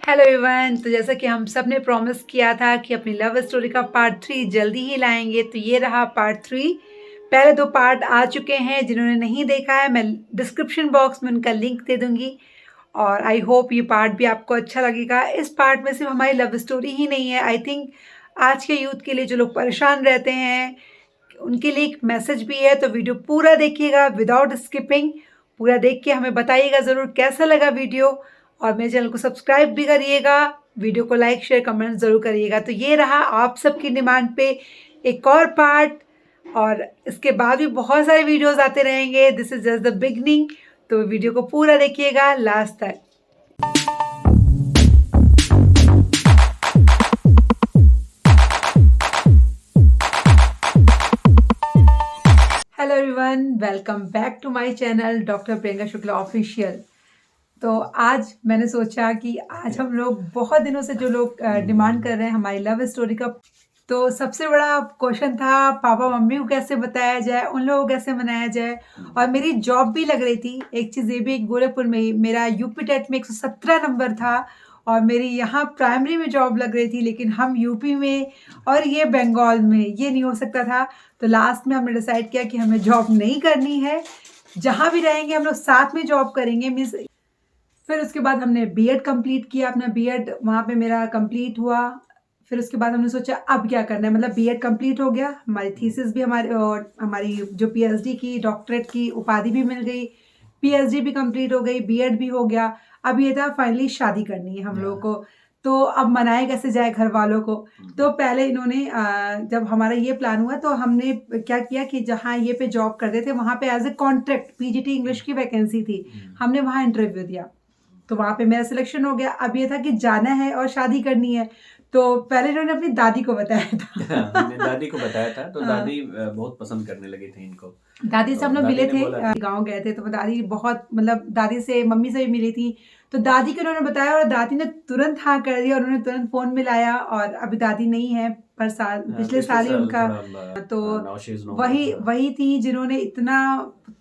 Hello everyone. तो जैसा कि हम सब ने प्रॉमिस किया था कि अपनी लव स्टोरी का पार्ट 3 जल्दी ही लाएंगे, तो ये रहा पार्ट 3। पहले 2 पार्ट आ चुके हैं। जिन्होंने नहीं देखा है, मैं डिस्क्रिप्शन बॉक्स में उनका लिंक दे दूंगी। और आई होप ये पार्ट भी आपको अच्छा लगेगा। इस पार्ट में सिर्फ हमारी लव स्टोरी ही नहीं है, आई थिंक आज के यूथ के लिए जो लोग परेशान रहते हैं उनके लिए एक मैसेज भी है। तो वीडियो पूरा देखिएगा विदाउट स्किपिंग। पूरा देख के हमें बताइएगा ज़रूर कैसा लगा वीडियो। और मेरे चैनल को सब्सक्राइब भी करिएगा, वीडियो को लाइक शेयर कमेंट ज़रूर करिएगा। तो ये रहा आप सबकी डिमांड पे एक और पार्ट। और इसके बाद भी बहुत सारे वीडियोस आते रहेंगे। This is just the beginning. तो वीडियो को पूरा देखिएगा लास्ट तक। Hello everyone, welcome back to my channel doctor Priyanka Shukla official. तो आज मैंने सोचा कि आज हम लोग बहुत दिनों से जो लोग डिमांड कर रहे हैं हमारी लव स्टोरी का, तो सबसे बड़ा क्वेश्चन था पापा मम्मी को कैसे बताया जाए, उन लोगों को कैसे मनाया जाए। और मेरी जॉब भी लग रही थी। एक चीज़ ये भी, एक गोरखपुर में ही मेरा यूपी टेट में 117 नंबर था और मेरी यहाँ प्राइमरी में जॉब लग रही थी, लेकिन हम यूपी में और ये बंगाल में, ये नहीं हो सकता था। तो लास्ट में हमने डिसाइड किया कि हमें जॉब नहीं करनी है, जहाँ भी रहेंगे हम लोग साथ में जॉब करेंगे। मीन्स फिर उसके बाद हमने बीएड कंप्लीट किया। अपना बीएड वहाँ पे मेरा कंप्लीट हुआ। फिर उसके बाद हमने सोचा अब क्या करना है। मतलब बीएड कंप्लीट हो गया, हमारी थीसिस भी हमारी और हमारी जो पीएचडी की डॉक्टरेट की उपाधि भी मिल गई, पीएचडी भी कंप्लीट हो गई, बीएड भी हो गया। अब ये था फाइनली शादी करनी है हम लोगों को। तो अब मनाए कैसे जाए घर वालों को। तो पहले इन्होंने जब हमारा ये प्लान हुआ तो हमने क्या किया कि जहाँ ये पे जॉब करते थे वहाँ पे as a contract PGT English की वैकेंसी थी, हमने वहाँ इंटरव्यू दिया। तो वहाँ पे मेरा सिलेक्शन हो गया। अब ये था कि जाना है और शादी करनी है। तो पहले इन्होंने अपनी दादी को बताया था। हमने दादी को बताया था तो हाँ। दादी बहुत पसंद करने लगी थी इनको। दादी से तो हम लोग दादी मिले ने थे, बोला गांव गए थे। तो दादी बहुत, मतलब दादी से मम्मी से भी मिली थी। तो दादी को उन्होंने बताया और दादी ने तुरंत हाँ कर दिया। और उन्होंने तुरंत फोन मिलाया। और अभी दादी नहीं है, पर साल पिछले साल ही उनका। तो वही वही थी जिन्होंने इतना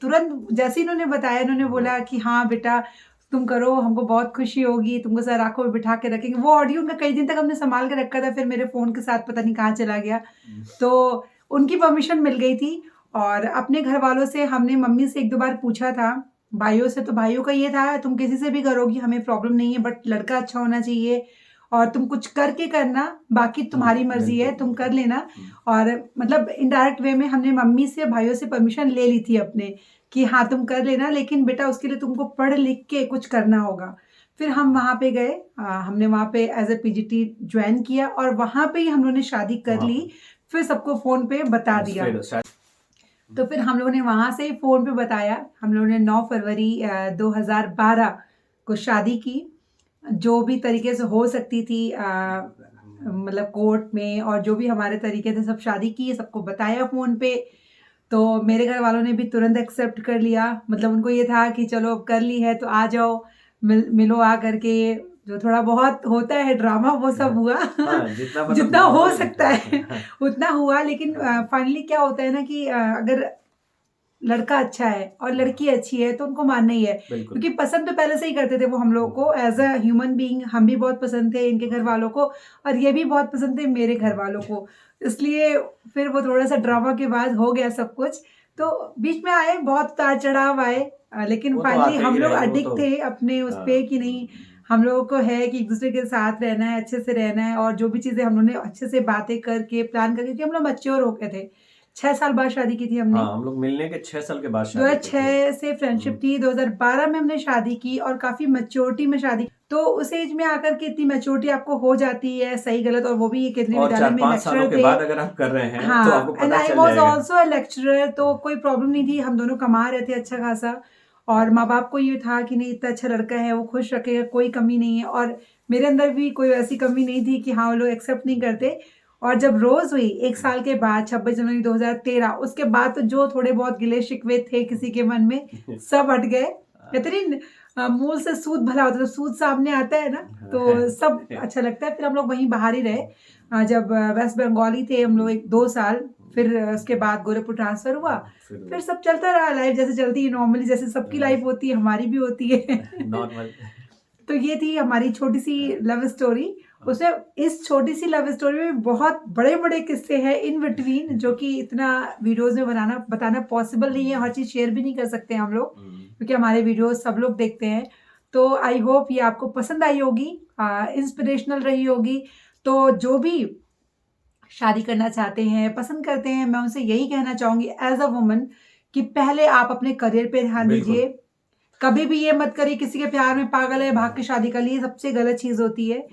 तुरंत, जैसे ही इन्होंने बताया, इन्होंने बोला कि हाँ बेटा तुम करो, हमको बहुत खुशी होगी, तुमको सर आंखों में बिठा के रखेंगे। वो ऑडियो उनका कई दिन तक हमने संभाल के रखा था, फिर मेरे फोन के साथ पता नहीं कहाँ चला गया। तो उनकी परमिशन मिल गई थी। और अपने घर वालों से हमने, मम्मी से 1-2 बार पूछा था, भाइयों से। तो भाइयों का ये था तुम किसी से भी करोगी हमें प्रॉब्लम नहीं है, बट लड़का अच्छा होना चाहिए और तुम कुछ करके करना, बाकी तुम्हारी मर्जी है, तुम कर लेना। और मतलब इनडायरेक्ट वे में हमने मम्मी से भाइयों से परमिशन ले ली थी अपने, कि हाँ तुम कर लेना, लेकिन बेटा उसके लिए तुमको पढ़ लिख के कुछ करना होगा। फिर हम वहाँ पे गए, हमने वहाँ पे एज ए पीजीटी ज्वाइन किया और वहाँ पे ही हम लोगों ने शादी कर ली। फिर सबको फोन पे बता दिया। तो फिर हम लोगों ने वहाँ से ही फ़ोन पे बताया। हम लोगों ने 9 फरवरी 2012 को शादी की, जो भी तरीके से हो सकती थी, मतलब कोर्ट में, और जो भी हमारे तरीके थे सब शादी की, सबको बताया फ़ोन पे। तो मेरे घर वालों ने भी तुरंत एक्सेप्ट कर लिया। मतलब उनको ये था कि चलो अब कर ली है तो आ जाओ, मिलो आ करके। जो थोड़ा बहुत होता है ड्रामा वो सब हुआ। जितना हो सकता है उतना हुआ। लेकिन फाइनली क्या होता है ना कि अगर लड़का अच्छा है और लड़की अच्छी है तो उनको मानना ही है, क्योंकि पसंद तो पहले से ही करते थे वो हम लोगों को। एज अ ह्यूमन बीइंग हम भी बहुत पसंद थे इनके घर वालों को, और ये भी बहुत पसंद थे मेरे घर वालों को। इसलिए फिर वो थोड़ा सा ड्रामा के बाद हो गया सब कुछ। तो बीच में आए बहुत उतार चढ़ाव आए, लेकिन फाइनली हम लोग अडिक्ट थे अपने उस पे कि नहीं, हम लोगों को है कि एक दूसरे के साथ रहना है, अच्छे से रहना है। और जो भी चीज़ें हम लोगों ने अच्छे से बातें करके प्लान करके, क्योंकि हम लोग मैच्योर हो गए थे। 6 साल बाद शादी की थी हमने। हाँ, हम लोग मिलने के 6 साल के बाद शादी की थी। 2006 से फ्रेंडशिप थी, 2012 में हमने शादी की और काफी मैच्योरिटी में शादी। तो उस एज में आकर के इतनी मैच्योरिटी आपको हो जाती है, सही गलत। और वो भी केंद्रीय और विद्यालय में 4-5 सालों लेक्चरर के थे। बाद अगर आप कर रहे हैं तो आपको हाँ, एंड पता आई चल वाज जाएगा। आल्सो अ लेक्चरर, तो कोई प्रॉब्लम नहीं थी। हम दोनों कमा रहे थे अच्छा खासा। और माँ बाप को ये था कि नहीं, इतना अच्छा लड़का है, वो खुश रखेगा, कोई कमी नहीं है। और मेरे अंदर भी कोई ऐसी कमी नहीं थी कि हाँ वो लोग एक्सेप्ट नहीं करते। और जब रोज हुई 1 साल के बाद, 26 जनवरी 2013, उसके बाद तो जो थोड़े बहुत गिले शिकवे थे किसी के मन में सब हट गए। कहते नहीं, मूल से सूद भला होता है, तो सूद सामने आता है ना, तो सब अच्छा लगता है। फिर हम लोग वहीं बाहर ही रहे। जब वेस्ट बंगाल ही थे हम लोग 1-2 साल। फिर उसके बाद गोरखपुर ट्रांसफर हुआ। फिर सब चलता रहा, लाइफ जैसे चलती है नॉर्मली, जैसे सबकी लाइफ होती है हमारी भी होती है। नॉर्मल। तो ये थी हमारी छोटी सी लव स्टोरी। उसमें इस छोटी सी लव स्टोरी में बहुत बड़े बड़े किस्से हैं इन बिटवीन, जो कि इतना वीडियोस में बताना पॉसिबल नहीं है। हर चीज़ शेयर भी नहीं कर सकते हम लोग, क्योंकि हमारे वीडियोस सब लोग देखते हैं। तो आई होप ये आपको पसंद आई होगी, इंस्पिरेशनल रही होगी। तो जो भी शादी करना चाहते हैं, पसंद करते हैं, मैं उनसे यही कहना चाहूँगी एज अ वुमन कि पहले आप अपने करियर पे ध्यान दीजिए। कभी भी ये मत करिए किसी के प्यार में पागल है भाग के शादी कर ली, सबसे गलत चीज़ होती है।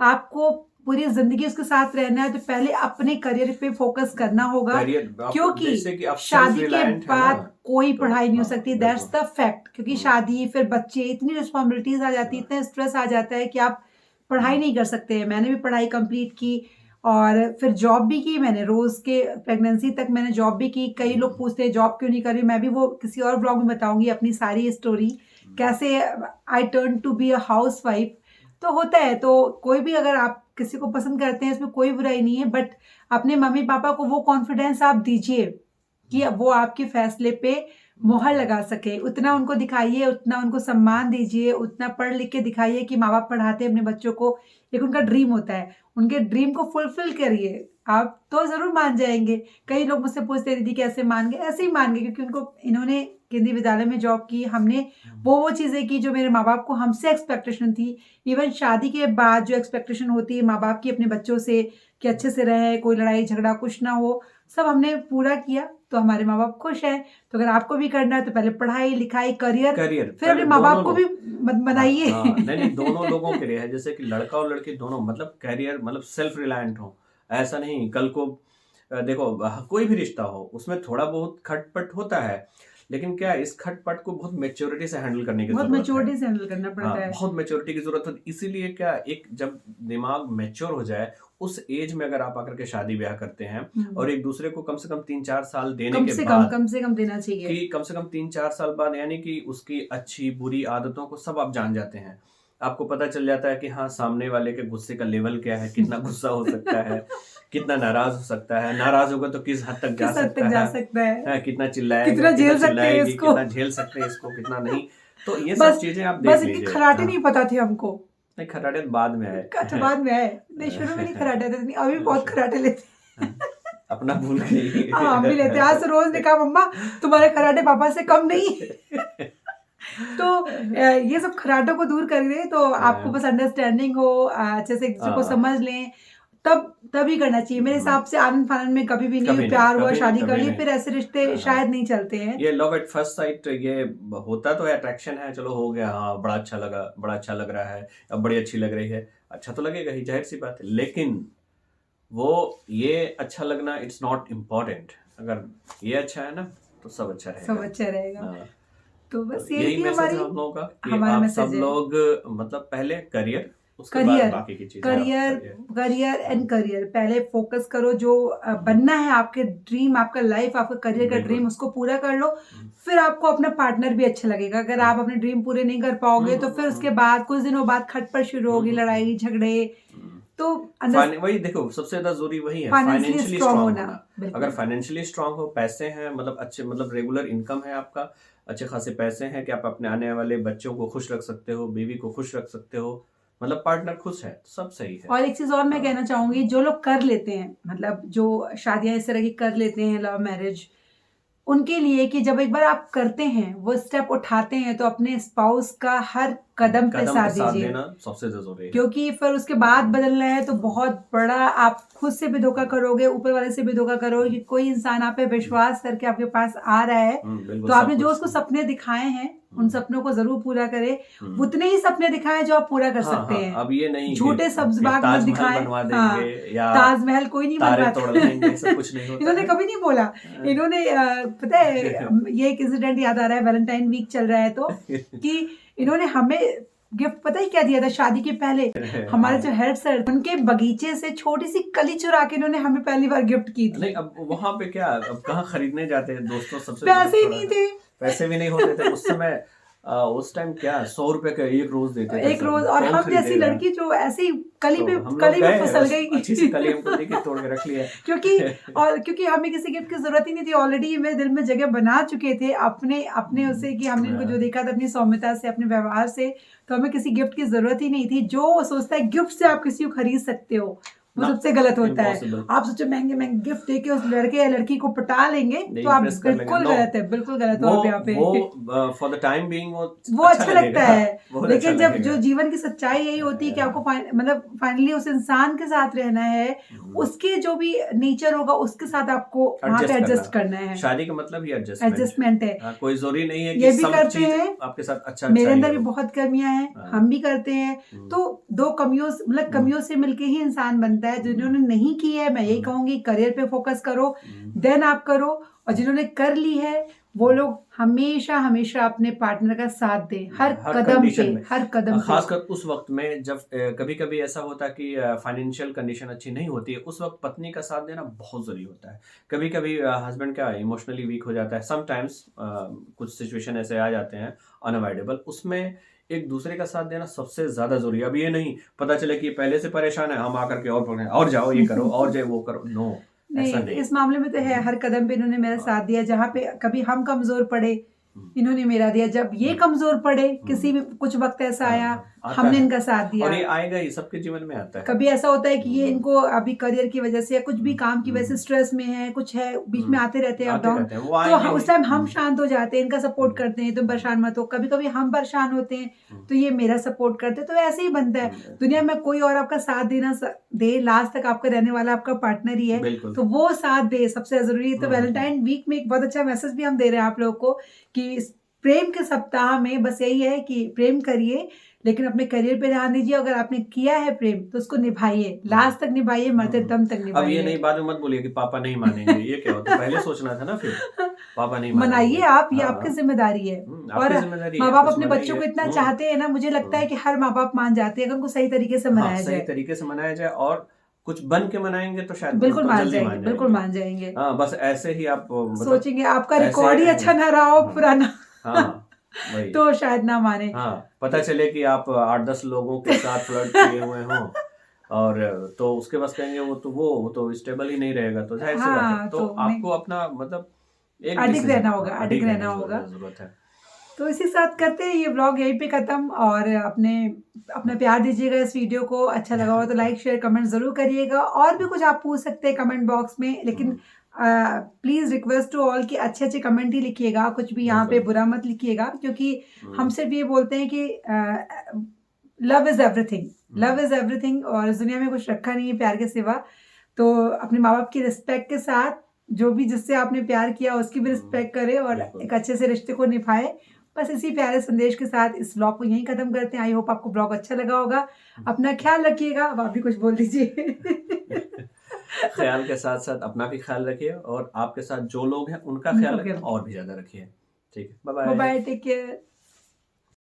आपको पूरी जिंदगी उसके साथ रहना है तो पहले अपने करियर पे फोकस करना होगा, क्योंकि शादी के बाद कोई पढ़ाई नहीं हो सकती। That's the fact. क्योंकि शादी, फिर बच्चे, इतनी रिस्पॉन्सिबिलिटीज आ जाती है, इतना स्ट्रेस आ जाता है कि आप पढ़ाई नहीं कर सकते। मैंने भी पढ़ाई कंप्लीट की और फिर जॉब भी की मैंने, रोज के प्रेगनेंसी तक मैंने जॉब भी की। कई लोग पूछते हैं जॉब क्यों नहीं कर रही, मैं भी वो किसी और ब्लॉग में बताऊंगी अपनी सारी स्टोरी, कैसे I turn to be a housewife. तो होता है, तो कोई भी अगर आप किसी को पसंद करते हैं इसमें कोई बुराई नहीं है, बट अपने मम्मी पापा को वो कॉन्फिडेंस आप दीजिए कि वो आपके फैसले पे मोहर लगा सके। उतना उनको दिखाइए, उतना उनको सम्मान दीजिए, उतना पढ़ लिख के दिखाइए कि माँ बाप पढ़ाते हैं अपने बच्चों को। एक उनका ड्रीम होता है, उनके ड्रीम को फुलफिल करिए, आप तो जरूर मान जाएंगे। कई लोग मुझसे पूछते हैं दीदी कैसे मान गए, ऐसे ही मान गए क्योंकि उनको, इन्होंने केंद्रीय विद्यालय में जॉब की, हमने वो चीज़ें की जो मेरे माँ बाप को हमसे एक्सपेक्टेशन थी। इवन शादी के बाद जो एक्सपेक्टेशन होती है माँ बाप की अपने बच्चों से कि अच्छे से रहे, कोई लड़ाई झगड़ा कुछ ना हो, सब हमने पूरा किया, तो हमारे माँ बाप खुश हैं। तो अगर आपको भी करना है तो पहले पढ़ाई लिखाई करियर फिर अपने माँ बाप को भी बनाइए। नहीं, दोनों लोगों के लिए है, जैसे कि लड़का और लड़की दोनों मतलब कैरियर, मतलब सेल्फ रिलायंट हो। ऐसा नहीं कल को देखो कोई भी रिश्ता हो उसमें थोड़ा बहुत खटपट होता है, लेकिन क्या इस खटपट को बहुत मैच्योरिटी से हैंडल करने की जरूरत है। बहुत मैच्योरिटी से हैंडल करना पड़ता है, बहुत मैच्योरिटी की जरूरत है। इसीलिए क्या, एक जब दिमाग मैच्योर हो जाए उस एज में अगर आप आकर के शादी ब्याह करते हैं और एक दूसरे को कम से कम 3-4 साल देने के बाद, कम से कम देना चाहिए कि कम से कम 3-4 साल बाद, यानी कि उसकी अच्छी बुरी आदतों को सब आप जान जाते हैं। आपको पता चल जाता है कि हाँ सामने वाले के गुस्से का लेवल क्या है, कितना गुस्सा हो सकता है, कितना नाराज हो सकता है, नाराज होगा तो किस हद तक जा सकता है, कितना चिल्लाएगा, कितना झेल सकते हैं इसको, कितना झेल सकते हैं इसको, कितना नहीं। तो ये सब चीजें आप देख लीजिए। खराटे नहीं पता थे हमको। नहीं, खराटे बाद में आए। अच्छा बाद में आए, नहीं शुरू में नहीं खराटे थे, अभी बहुत खराटे लेते अपना भूल गई। हाँ हम भी लेते। आज तो रोज ने कहा मम्मा तुम्हारे खराटे पापा से कम नहीं। तो ये सब खराटों को दूर कर दे, तो आपको बस अंडरस्टैंडिंग हो, अच्छे से एक दूसरे को समझ लें, तभी करना चाहिए मेरे हिसाब से। आनंद फानंद में कभी भी नहीं, प्यार हुआ शादी कर ली, फिर ऐसे रिश्ते शायद नहीं चलते हैं। ये लव एट फर्स्ट साइट, ये होता तो है, अट्रैक्शन है, चलो हो गया, हाँ बड़ा अच्छा लगा, बड़ा अच्छा लग रहा है, अब बड़ी अच्छी लग रही है, अच्छा तो लगेगा ही, जाहिर सी बात है। लेकिन वो ये अच्छा लगना इट्स नॉट इम्पोर्टेंट। अगर ये अच्छा है ना तो सब अच्छा रहेगा, सब अच्छा रहेगा। तो बस यही मैसेज है हम लोगों का कि आप सब लोग मतलब पहले करियर, करियर एंड करियर पहले फोकस करो। जो बनना है आपके ड्रीम, आपका लाइफ, आपका करियर का ड्रीम, उसको पूरा कर लो। फिर आपको अपना पार्टनर भी अच्छा लगेगा। अगर आप अपने ड्रीम पूरे नहीं कर पाओगे तो फिर उसके बाद कुछ दिनों बाद खटपट शुरू होगी, लड़ाई झगड़े। तो वही देखो, सबसे ज्यादा जरूरी वही है, फाइनेंशियली स्ट्रांग होना। अगर फाइनेंशियली स्ट्रांग हो, पैसे हैं, मतलब अच्छे, मतलब रेगुलर इनकम है आपका, अच्छे खासे पैसे हैं कि आप अपने आने वाले बच्चों को खुश रख सकते हो, बीवी को खुश रख सकते हो, मतलब पार्टनर खुश है, सब सही है। और एक चीज और मैं कहना चाहूंगी, जो लोग कर लेते हैं, मतलब जो शादियां इस तरह की कर लेते हैं, लव मैरिज, उनके लिए कि जब एक बार आप करते हैं, वो स्टेप उठाते हैं, तो अपने स्पाउस का हर कदम पे साथ दीजिए, सबसे जरूरी है। क्योंकि फिर उसके बाद बदलना है तो बहुत बड़ा, आप खुद से भी धोखा करोगे, ऊपर वाले से भी धोखा करोगे कि कोई इंसान आप पे विश्वास करके आपके पास आ रहा है, तो आपने जो उसको सपने दिखाए हैं उन सपनों को जरूर पूरा करे। उतने ही सपने दिखाए जो आप पूरा कर सकते हैं। अब ये नहीं झूठे सब्ज बाग मत दिखाएं। ताजमहल कोई नहीं बनवाता, कुछ नहीं होता। इन्होंने कभी नहीं बोला। इन्होंने पता है, ये एक इंसिडेंट याद आ रहा है, वैलेंटाइन वीक चल रहा है तो, कि इन्होंने हमें गिफ्ट पता ही क्या दिया था शादी के पहले? हमारे जो हेड सर, उनके बगीचे से छोटी सी कली चुरा के इन्होंने हमें पहली बार गिफ्ट की थी। नहीं, अब वहाँ पे क्या, अब कहाँ खरीदने जाते हैं दोस्तों, सबसे पैसे ही नहीं थे, पैसे भी नहीं होते थे उस समय। उस टाइम क्या 100 रुपए का एक रोज देते थे एक सब, रोज, और कौन हम जैसी खरीदेगा? लड़की जो ऐसे ही कली तो पे हम लोग कली में गए, फिसल बस गई अच्छी सी कली हमको दी कि तोड़ के रख लिया। क्योंकि हमें किसी गिफ्ट की जरूरत ही नहीं थी, ऑलरेडी मेरे दिल में जगह बना चुके थे अपने अपने उससे, कि हमने इनको जो देखा था अपनी सौम्यता से, अपने व्यवहार से, तो हमें किसी गिफ्ट की जरूरत ही नहीं थी। जो सोचता है गिफ्ट से आप किसी को खरीद सकते हो, वो ना, सबसे गलत होता है। impossible। आप सोचो महंगे महंगे गिफ्ट देके उस लड़के या लड़की को पटा लेंगे, तो आप impress कर लेंगे। बिल्कुल No, गलत है, बिल्कुल गलत हो आप यहाँ पे। वो फॉर द टाइम बीइंग वो अच्छा लगता है, बहुत अच्छा लेकिन जब लगेगा। जो जीवन की सच्चाई यही होती है कि आपको मतलब फाइनली उस इंसान के साथ रहना है, उसके जो भी नेचर होगा उसके साथ आपको वहाँ पे एडजस्ट करना है। शादी का मतलब ही एडजस्टमेंट है। हाँ, कोई जरूरी नहीं है ये कि भी सब करते चीज हैं, आपके साथ अच्छा मेरे ही अंदर भी हो। बहुत कमियां हैं, हाँ। हम भी करते हैं। तो दो कमियों मतलब कमियों से मिलके ही इंसान बनता है। जिन्होंने नहीं की है, मैं यही कहूंगी करियर पे फोकस करो, देन आप करो। और जिन्होंने कर ली है वो लोग हमेशा हमेशा अपने पार्टनर का साथ दें, हर कदम पे, हर कदम पे। खासकर उस वक्त में जब कभी कभी ऐसा होता है कि फाइनेंशियल कंडीशन अच्छी नहीं होती है, उस वक्त पत्नी का साथ देना बहुत जरूरी होता है। कभी कभी हस्बैंड का इमोशनली वीक हो जाता है, समटाइम्स कुछ सिचुएशन ऐसे आ जाते हैं अनअवॉइडेबल, उसमें एक दूसरे का साथ देना सबसे ज्यादा जरूरी है। अब ये नहीं पता चले कि पहले से परेशान है, हम आकर के और जाओ ये करो और जाए वो करो, नो, ऐसा नहीं, इस मामले में तो है, हर कदम पे इन्होंने मेरा साथ दिया। जहाँ पे कभी हम कमजोर पड़े इन्होंने मेरा दिया, जब ये कमजोर पड़े किसी भी कुछ वक्त ऐसा आया हमने इनका साथ दिया। और ये आएगा ही, सबके जीवन में आता है। कभी ऐसा होता है कि ये इनको अभी करियर की वजह से या कुछ भी काम की वजह से स्ट्रेस में है, कुछ है, बीच में आते रहते हैं अप डाउन, तो उस टाइम हम शांत हो जाते हैं, इनका सपोर्ट करते हैं, तुम परेशान मत हो। कभी कभी हम परेशान होते हैं तो ये मेरा सपोर्ट करते हैं। तो ऐसे ही बनता है दुनिया में, कोई और आपका साथ देना दे, लास्ट तक आपका रहने वाला आपका पार्टनर ही है, तो वो साथ दे, सबसे जरूरी है। तो वैलेंटाइन वीक में एक बहुत अच्छा मैसेज भी हम दे रहे हैं आप लोगों को कि प्रेम के सप्ताह में बस यही है कि प्रेम करिए, लेकिन अपने करियर पे ध्यान दीजिए। अगर आपने किया है प्रेम तो उसको निभाइए, लास्ट तक निभाइए, मरते दम तक निभाइए। अब ये नहीं बाद में मत बोलिए कि पापा नहीं मानेंगे, ये क्या होता है, पहले सोचना था ना, फिर पापा नहीं मनाइए आप, ये आपकी जिम्मेदारी है। और माँ बाप अपने बच्चों को इतना चाहते हैं ना, मुझे लगता है कि हर माँ बाप मान जाते हैं अगर उनको सही तरीके से मनाया जाए। सही तरीके से मनाया जाए और कुछ बन के मनाएंगे तो शायद बिल्कुल मान जाएंगे, बिल्कुल मान जाएंगे। हाँ, बस ऐसे ही आप सोचेंगे आपका रिकॉर्ड ही अच्छा ना रहा हो पुराना, तो शायद ना माने। हाँ, पता चले कि आप 8-10 लोगों के साथ फ्लर्ट किए हुए हों और तो उसके बाद कहेंगे वो तो स्टेबल ही नहीं रहेगा, तो जाहिर सी बात है। तो आपको अपना मतलब एक अडिग रहना होगा, अडिग रहना होगा, जरूरत है। तो इसी साथ करते हैं ये व्लॉग यहीं पे खत्म। और अपना प्यार दीजिएगा इस वीडियो को, अच्छा लगा हो तो लाइक शेयर कमेंट जरूर करिएगा। और भी कुछ आप पूछ सकते हैं कमेंट बॉक्स में, लेकिन प्लीज रिक्वेस्ट टू ऑल कि अच्छे अच्छे कमेंट ही लिखिएगा, कुछ भी यहाँ पे बुरा मत लिखिएगा, क्योंकि हम सिर्फ ये बोलते हैं कि love is everything, love is everything, और इस दुनिया में कुछ रखा नहीं है प्यार के सिवा। तो अपने माँ बाप की रिस्पेक्ट के साथ जो भी जिससे आपने प्यार किया उसकी भी रिस्पेक्ट करें और एक अच्छे से रिश्ते को निभाए। बस इसी प्यारे संदेश के साथ इस ब्लॉग को यहीं खत्म करते हैं। आई होप आपको ब्लॉग अच्छा लगा होगा। अपना ख्याल रखिएगा। अब आप भी कुछ बोल दीजिए। ख्याल के साथ साथ अपना भी ख्याल रखिए और आपके साथ जो लोग हैं उनका ख्याल रखिए और भी ज्यादा रखिए। ठीक है, बाय बाय, टेक केयर।